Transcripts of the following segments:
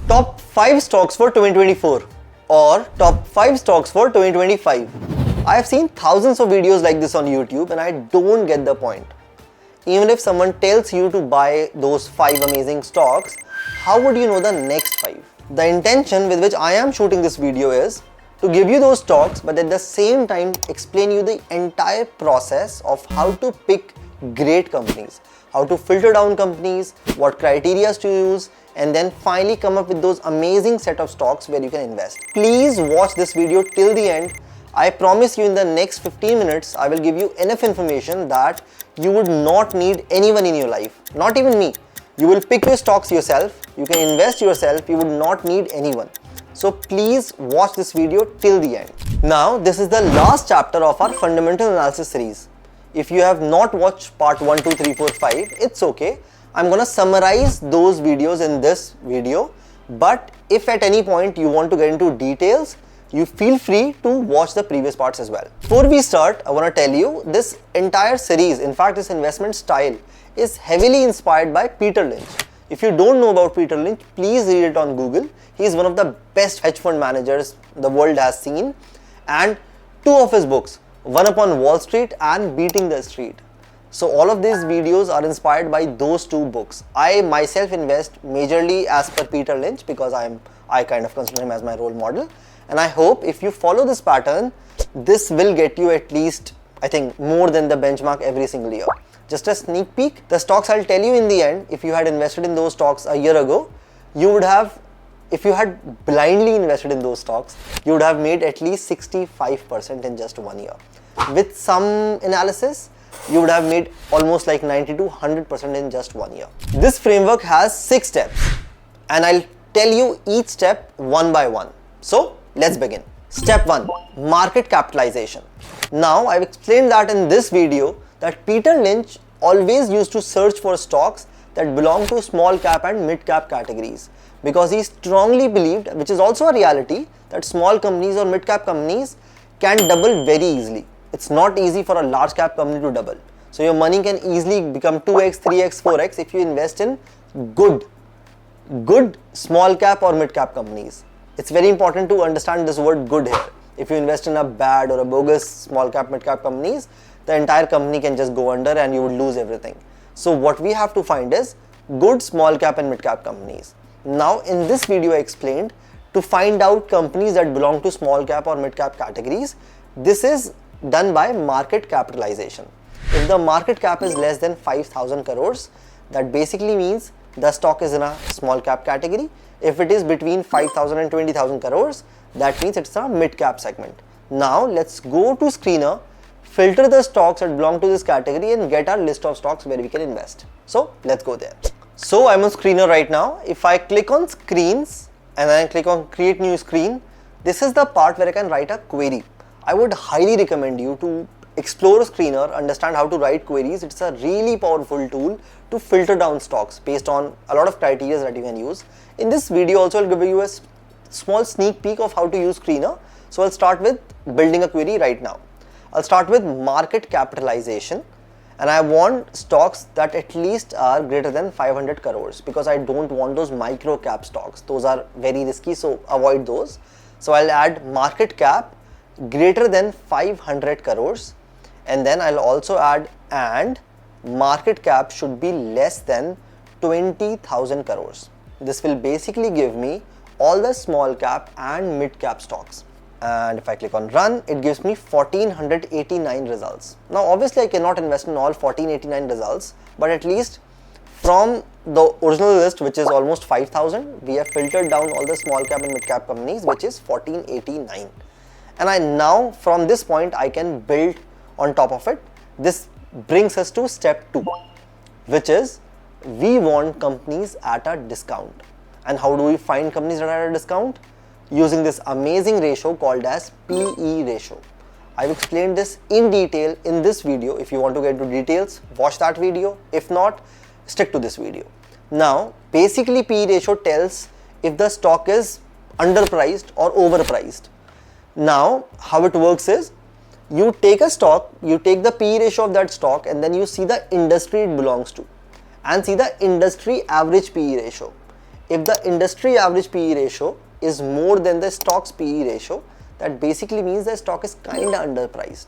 Top 5 stocks for 2024 or top 5 stocks for 2025. I have seen thousands of videos like this on YouTube and I don't get the point. Even if someone tells you to buy those 5 amazing stocks, how would you know the next 5? The intention with which I am shooting this video is to give you those stocks, but at the same time explain you the entire process of how to pick great companies, how to filter down companies, what criteria to use, and then finally come up with those amazing set of stocks where you can invest. Please watch this video till the end. I promise you in the next 15 minutes, I will give you enough information that you would not need anyone in your life, not even me. You will pick your stocks yourself, you can invest yourself, you would not need anyone. So please watch this video till the end. Now, this is the last chapter of our fundamental analysis series. If you have not watched part 1, 2, 3, 4, 5, it's okay. I'm gonna summarize those videos in this video, but if at any point you want to get into details, you feel free to watch the previous parts as well. Before we start, I wanna tell you this entire series, in fact this investment style, is heavily inspired by Peter Lynch. If you don't know about Peter Lynch, please read it on Google. He is one of the best hedge fund managers the world has seen, and 2 of his books, One Upon Wall Street and Beating the Street. So all of these videos are inspired by those 2 books. I myself invest majorly as per Peter Lynch because I kind of consider him as my role model, and I hope if you follow this pattern, this will get you at least, I think, more than the benchmark every single year. Just a sneak peek, the stocks I'll tell you in the end, if you had invested in those stocks a year ago, you would have, if you had blindly invested in those stocks, you would have made at least 65% in just 1 year. With some analysis, you would have made almost like 90 to 100% in just 1 year. This framework has 6 steps and I'll tell you each step one by one. So let's begin. Step 1, market capitalization. Now I've explained that in this video that Peter Lynch always used to search for stocks that belong to small cap and mid cap categories because he strongly believed, which is also a reality, that small companies or mid cap companies can double very easily. It's not easy for a large cap company to double. So your money can easily become 2x, 3x, 4x if you invest in good small cap or mid cap companies. It's very important to understand this word good here. If you invest in a bad or a bogus small cap, mid cap companies, the entire company can just go under and you would lose everything. So what we have to find is good small cap and mid cap companies. Now in this video I explained to find out companies that belong to small cap or mid cap categories. This is done by market capitalization. If the market cap is less than 5,000 crores, that basically means the stock is in a small cap category. If it is between 5,000 and 20,000 crores, that means it's a mid cap segment. Now let's go to screener, filter the stocks that belong to this category and get our list of stocks where we can invest. So let's go there. So I'm on screener right now. If I click on screens and then I click on create new screen, this is the part where I can write a query. I would highly recommend you to explore screener, understand how to write queries. It's a really powerful tool to filter down stocks based on a lot of criteria that you can use. In this video also I'll give you a small sneak peek of how to use screener. So I'll start with building a query right now. I'll start with market capitalization and I want stocks that at least are greater than 500 crores because I don't want those micro cap stocks. Those are very risky, so avoid those. So I'll add market cap greater than 500 crores and then I'll also add and market cap should be less than 20,000 crores. This will basically give me all the small cap and mid cap stocks. And if I click on run, it gives me 1489 results. Now obviously I cannot invest in all 1489 results, but at least from the original list, which is almost 5,000, we have filtered down all the small cap and mid cap companies, which is 1489. And I now from this point I can build on top of it. This brings us to step 2, which is we want companies at a discount. And how do we find companies that are at a discount? Using this amazing ratio called as PE ratio. I've explained this in detail in this video. If you want to get into details, watch that video. If not, stick to this video. Now, basically PE ratio tells if the stock is underpriced or overpriced. Now, how it works is you take a stock, you take the PE ratio of that stock and then you see the industry it belongs to and see the industry average PE ratio. if the industry average PE ratio is more than the stock's PE ratio, that basically means the stock is kind of underpriced.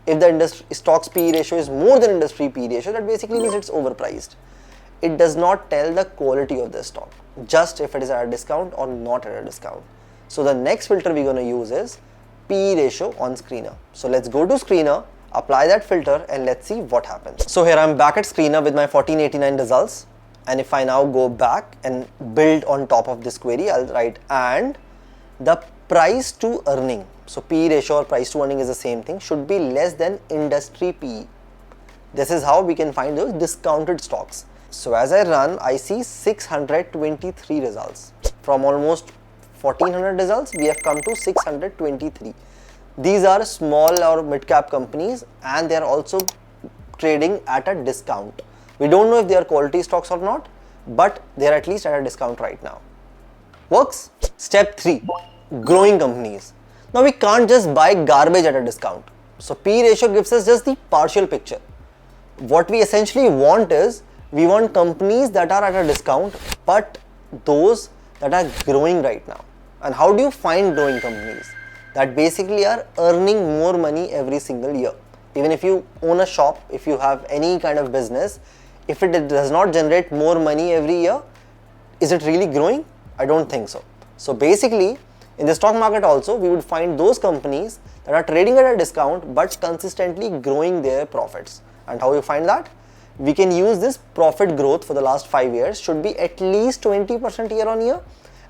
If the stock's PE ratio is more than industry PE ratio, that basically means it's overpriced. It does not tell the quality of the stock, just if it is at a discount or not at a discount. So the next filter we're going to use is PE ratio on screener. So let's go to screener, apply that filter, and let's see what happens. So here I'm back at screener with my 1489 results. And if I now go back and build on top of this query, I'll write and the price to earning. So PE ratio or price to earning is the same thing, should be less than industry PE. This is how we can find those discounted stocks. So as I run, I see 623 results. From almost 1400 results, we have come to 623. These are small or mid-cap companies and they are also trading at a discount. We don't know if they are quality stocks or not, but they are at least at a discount right now. Works? Step 3, growing companies. Now we can't just buy garbage at a discount. So PE ratio gives us just the partial picture. What we essentially want is, we want companies that are at a discount, but those that are growing right now. And how do you find growing companies? That basically are earning more money every single year. Even if you own a shop, if you have any kind of business, if it does not generate more money every year, is it really growing? I don't think so. So basically, in the stock market also, we would find those companies that are trading at a discount but consistently growing their profits. And how you find that? We can use this profit growth for the last 5 years, should be at least 20% year on year.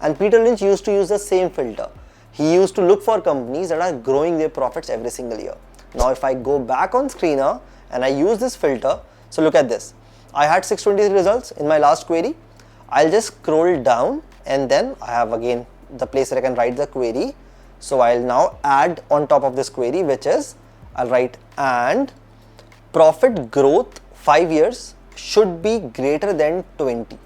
And Peter Lynch used to use the same filter. He used to look for companies that are growing their profits every single year. Now if I go back on screener and I use this filter, so look at this. I had 623 results in my last query. I'll just scroll down and then I have again the place where I can write the query. So I'll now add on top of this query, which is, I'll write and profit growth 5 years should be greater than 20.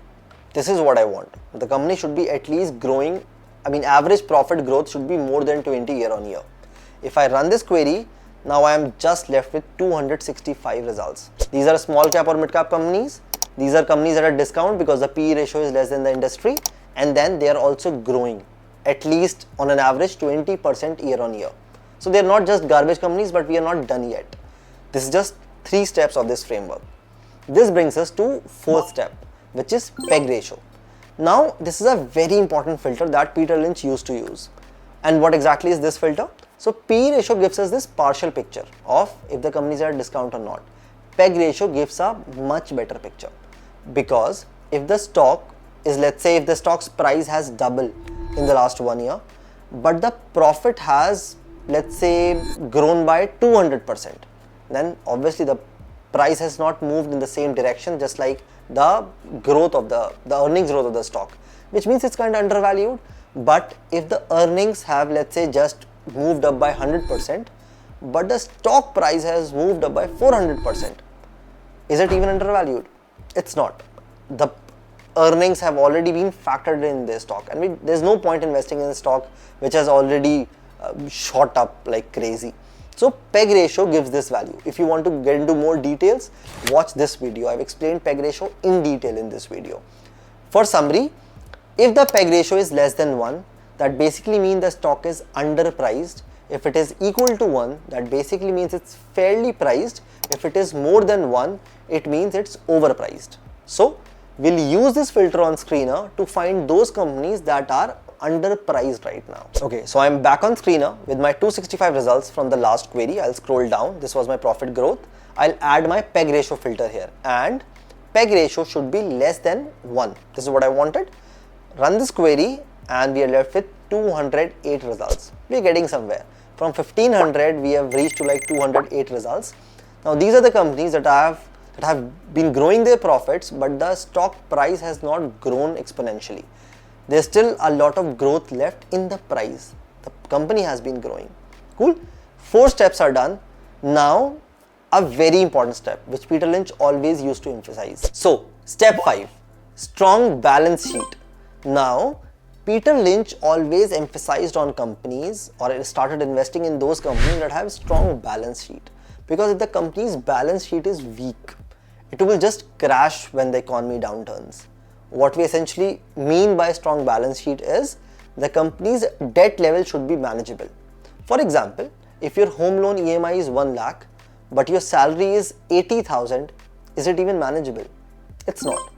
This is what I want. The company should be at least growing, average profit growth should be more than 20 year on year. If I run this query, now I am just left with 265 results. These are small cap or mid cap companies. These are companies at a discount because the PE ratio is less than the industry, and then they are also growing at least on an average 20% year on year. So they are not just garbage companies, but we are not done yet. This is just 3 steps of this framework. This brings us to 4th step, which is PEG ratio. Now this is a very important filter that Peter Lynch used to use. And what exactly is this filter? So PE ratio gives us this partial picture of if the companies are at discount or not. PEG ratio gives a much better picture, because if the stock is, let's say if the stock's price has doubled in the last 1 year, but the profit has, let's say, grown by 200%, then obviously the price has not moved in the same direction, just like the growth of the earnings growth of the stock, which means it's kind of undervalued. But if the earnings have, let's say, just moved up by 100%, but the stock price has moved up by 400%, is it even undervalued? It's not. The earnings have already been factored in this stock, and there's no point investing in a stock which has already shot up like crazy. So PEG ratio gives this value. If you want to get into more details, watch this video. I've explained PEG ratio in detail in this video. For summary, if the PEG ratio is less than 1, that basically means the stock is underpriced. If it is equal to 1, that basically means it's fairly priced. If it is more than 1, it means it's overpriced. So we'll use this filter on screener to find those companies that are underpriced right now. Okay, so I'm back on screener with my 265 results from the last query. I'll scroll down. This was my profit growth. I'll add my PEG ratio filter here, and PEG ratio should be less than 1. This is what I wanted. Run this query and we are left with 208 results. We are getting somewhere. From 1500 we have reached to like 208 results. Now these are the companies that have been growing their profits, but the stock price has not grown exponentially. There's still a lot of growth left in the price. The company has been growing. Cool. 4 steps are done. Now a very important step which Peter Lynch always used to emphasize. So step 5, strong balance sheet. Now Peter Lynch always emphasized on companies, or started investing in those companies that have strong balance sheet, because if the company's balance sheet is weak, it will just crash when the economy downturns. what we essentially mean by strong balance sheet is the company's debt level should be manageable. For example, if your home loan EMI is 1 lakh but your salary is 80,000, is it even manageable? It's not.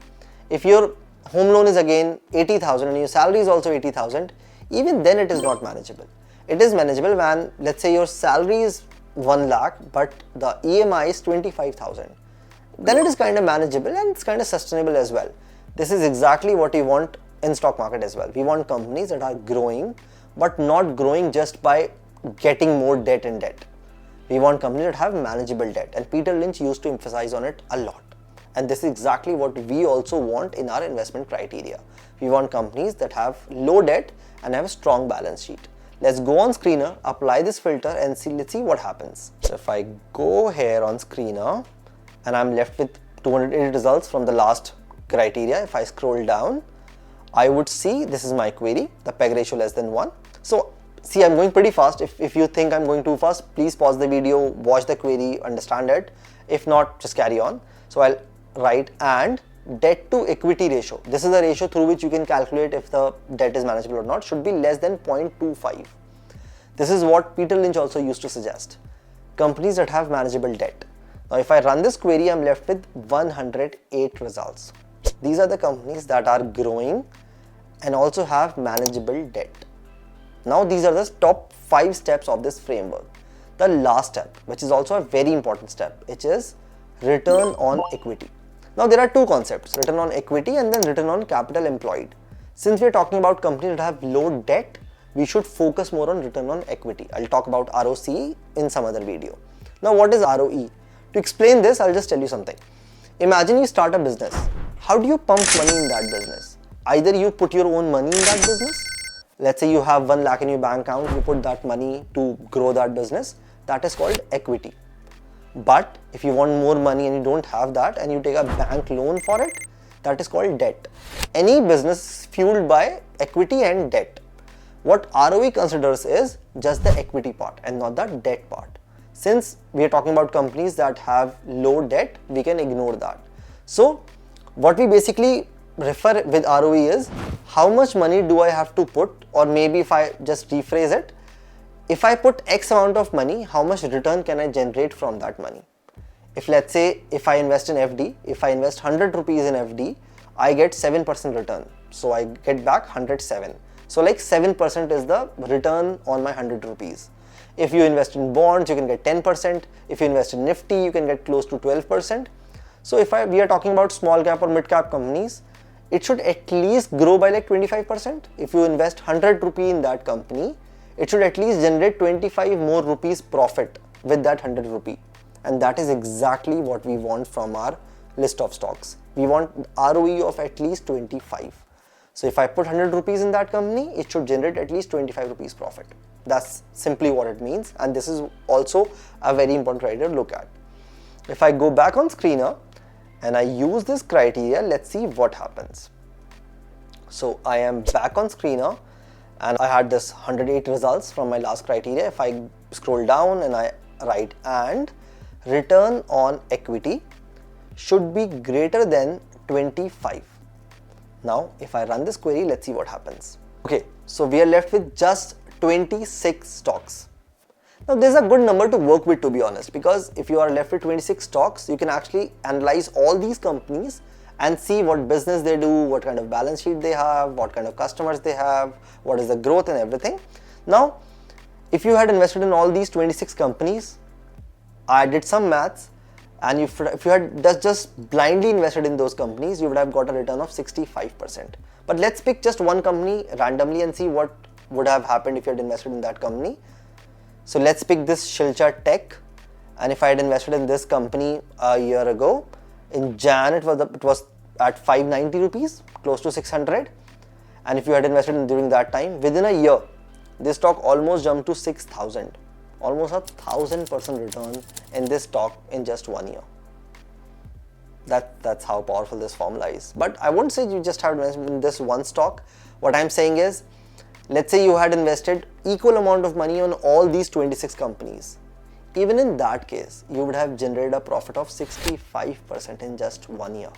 If your home loan is again 80,000 and your salary is also 80,000, even then it is not manageable. It is manageable when, let's say, your salary is 1 lakh but the EMI is 25,000. Then it is kind of manageable and it's kind of sustainable as well. This is exactly what we want in stock market as well. We want companies that are growing but not growing just by getting more debt and debt. We want companies that have manageable debt, and Peter Lynch used to emphasize on it a lot. And this is exactly what we also want in our investment criteria. We want companies that have low debt and have a strong balance sheet. Let's go on Screener, apply this filter and let's see what happens. So if I go here on Screener and I'm left with 280 results from the last criteria, if I scroll down, I would see this is my query, the PEG ratio less than 1. So see, I'm going pretty fast. If you think I'm going too fast, please pause the video, watch the query, understand it. If not, just carry on. So I'll write and debt to equity ratio. This is the ratio through which you can calculate if the debt is manageable or not, should be less than 0.25. This is what Peter Lynch also used to suggest. Companies that have manageable debt. Now if I run this query, I'm left with 108 results. These are the companies that are growing and also have manageable debt. Now these are the top 5 steps of this framework. The last step, which is also a very important step, which is return on equity. Now there are two concepts, return on equity and then return on capital employed. Since we are talking about companies that have low debt, we should focus more on return on equity. I'll talk about ROCE in some other video. Now what is ROE? To explain this, I'll just tell you something. Imagine you start a business. How do you pump money in that business? Either you put your own money in that business. Let's say you have 1 lakh in your bank account, you put that money to grow that business. That is called equity. But if you want more money and you don't have that and you take a bank loan for it, that is called debt. Any business is fueled by equity and debt. What ROE considers is just the equity part and not the debt part. Since we are talking about companies that have low debt, we can ignore that. So what we basically refer with ROE is how much money do I have to put, or maybe if I just rephrase it, if I put X amount of money, how much return can I generate from that money? If let's say if I invest in FD, if I invest 100 rupees in FD, I get 7% return. So I get back 107. So like 7% is the return on my 100 rupees. If you invest in bonds, you can get 10%. If you invest in Nifty, you can get close to 12%. So if we are talking about small cap or mid cap companies, it should at least grow by like 25%. If you invest 100 rupee in that company, it should at least generate 25 more rupees profit with that 100 rupee. And that is exactly what we want from our list of stocks. We want ROE of at least 25. So if I put 100 rupees in that company, it should generate at least 25 rupees profit. That's simply what it means. And this is also a very important criteria to look at. If I go back on Screener and I use this criteria, let's see what happens. So I am back on Screener and I had this 108 results from my last criteria. If I scroll down and I write and return on equity should be greater than 25. Now if I run this query, let's see what happens. Okay, so we are left with just 26 stocks. Now this is a good number to work with, to be honest, because if you are left with 26 stocks, you can actually analyze all these companies and see what business they do, what kind of balance sheet they have, what kind of customers they have, what is the growth and everything. Now, if you had invested in all these 26 companies, I did some maths, and if you had just blindly invested in those companies, you would have got a return of 65%. But let's pick just one company randomly and see what would have happened if you had invested in that company. So let's pick this Shilcha Tech, and if I had invested in this company a year ago, in Jan it was at 590 rupees, close to 600, and if you had invested in during that time, within a year, this stock almost jumped to 6,000, almost 1,000% return in this stock in just 1 year. That's how powerful this formula is. But I won't say you just have to invest in this one stock. What I'm saying is, let's say you had invested equal amount of money on all these 26 companies. Even in that case, you would have generated a profit of 65% in just 1 year.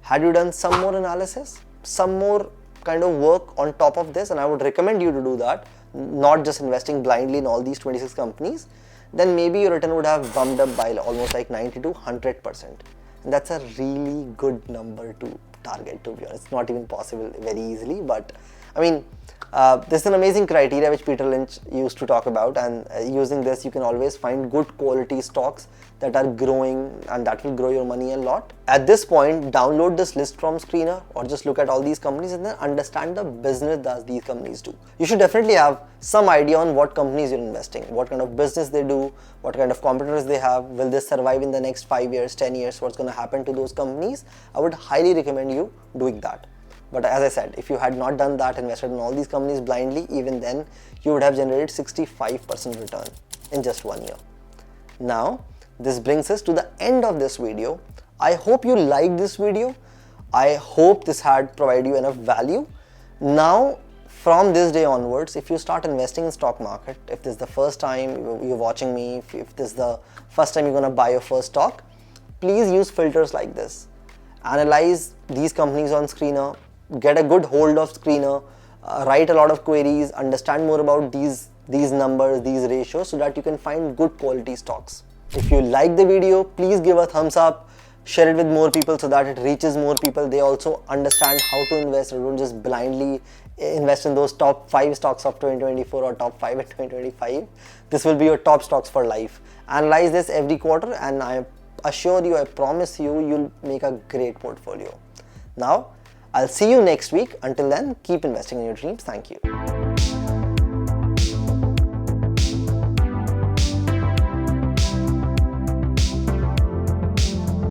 had you done some more analysis, some more kind of work on top of this, and I would recommend you to do that, not just investing blindly in all these 26 companies, then maybe your return would have bumped up by almost like 90 to 100%. And that's a really good number to target, to be honest. It's not even possible very easily, but I mean, this is an amazing criteria which Peter Lynch used to talk about, and using this you can always find good quality stocks that are growing, and that will grow your money a lot. At this point, download this list from Screener or just look at all these companies and then understand the business that these companies do. You should definitely have some idea on what companies you're investing, what kind of business they do, what kind of competitors they have, will they survive in the next 5 years, 10 years, what's going to happen to those companies. I would highly recommend you doing that. But as I said, if you had not done that, invested in all these companies blindly, even then you would have generated 65% return in just 1 year. Now, this brings us to the end of this video. I hope you liked this video. I hope this had provided you enough value. Now, from this day onwards, if you start investing in stock market, if this is the first time you're watching me, if this is the first time you're going to buy your first stock, please use filters like this. Analyze these companies on Screener, get a good hold of Screener, write a lot of queries, understand more about these numbers, these ratios, so that you can find good quality stocks. If you like the video, please give a thumbs up, share it with more people so that it reaches more people. They also understand how to invest, and don't just blindly invest in those top 5 stocks of 2024 or top 5 at 2025. This will be your top stocks for life. Analyze this every quarter, and I assure you, I promise you, you'll make a great portfolio. Now, I'll see you next week. Until then, keep investing in your dreams. Thank you.